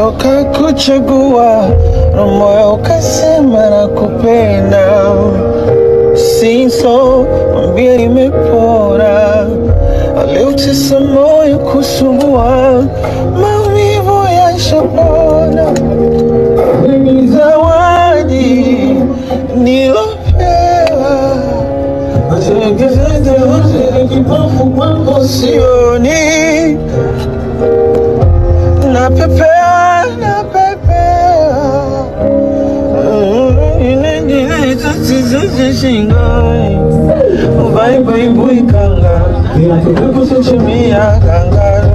moyo kakuchagua, na moyo kasema nakupenda. Sinso mwambie nimepona, aliutesa moyo kusumbua, maumivu yashapona. Ni zawadi nilopewa, kipofu mambo sioni, napepea vai vai buikanga kuchimia kangaro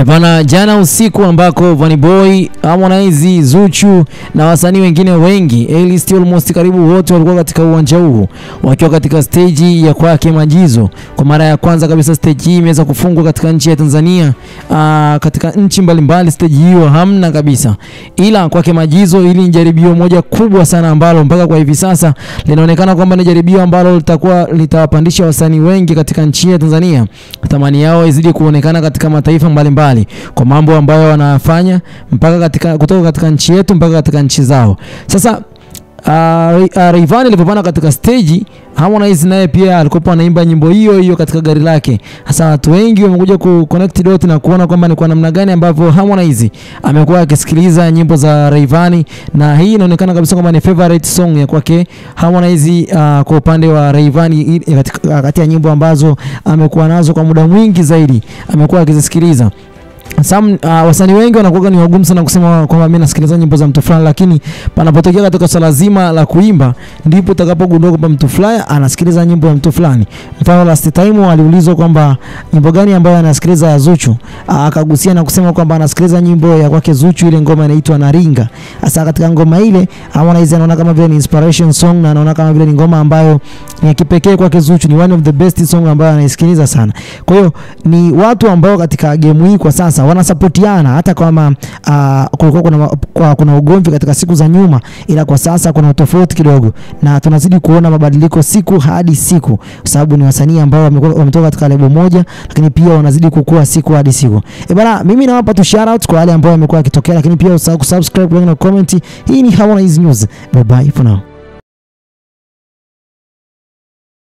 Bana, jana usiku ambako Vanny Boy, Harmonize, Zuchu na wasanii wengine wengi A-list almost karibu wote walikuwa katika uwanja huu wakiwa katika stage ya kwake Majizo. Kwa mara ya kwanza kabisa stage hii imeweza kufungwa katika nchi ya Tanzania. Katika nchi mbalimbali stage hiyo hamna kabisa, ila kwake Majizo ili ni jaribio moja kubwa sana ambalo mpaka kwa hivi sasa linaonekana kwamba ni jaribio ambalo litawapandisha wasanii wengi katika nchi ya Tanzania, thamani yao izidi kuonekana katika mataifa mbalimbali kwa mambo ambayo wanafanya mpaka kutoka katika nchi yetu mpaka katika nchi zao. Sasa Rayvanny alipopanda katika stage, Harmonize naye pia alikuwa anaimba nyimbo hiyo hiyo katika gari lake. Sasa watu wengi wamekuja ku connect dot na kuona kwamba ni kwa namna gani ambavyo Harmonize amekuwa akisikiliza nyimbo za Rayvanny, na hii inaonekana kabisa kwamba ni favorite song ya kwake Harmonize kwa upande wa Rayvanny, kati ya nyimbo ambazo amekuwa nazo kwa muda mwingi zaidi amekuwa akizisikiliza. Wasanii wengi wanakuwa ni wagumu sana kusema kwamba mimi nasikiliza nyimbo za mtu fulani, lakini panapotokea katika swala zima la kuimba ndipo utakapogundua kwamba mtu fulani anasikiliza nyimbo ya mtu fulani. Mfano last time aliulizwa kwamba nyimbo gani ambayo anasikiliza ya Zuchu, akagusia na kusema kwamba anasikiliza nyimbo ya kwake Zuchu, ile ngoma inaitwa Naringa. Hasa katika ngoma ile Harmonize anaona kama vile ni inspiration song na anaona kama vile ni ngoma ambayo ni kipekee kwake Zuchu, ni one of the best song ambayo anaisikiliza sana. Kwa hiyo ni watu ambao katika game hii kwa sasa wanasupportiana, hata kama kulikuwa kuna ugomvi katika siku za nyuma, ila kwa sasa kuna tofauti kidogo na tunazidi kuona mabadiliko siku hadi siku, kwa sababu ni wasanii ambao wametoka katika lebo moja, lakini pia wanazidi kukua siku hadi siku. Bana, mimi nawapa tu shout out kwa wale ambao wamekuwa kitokea, lakini pia usahau kusubscribe na comment. Hii ni Harmonize News. Bye bye for now.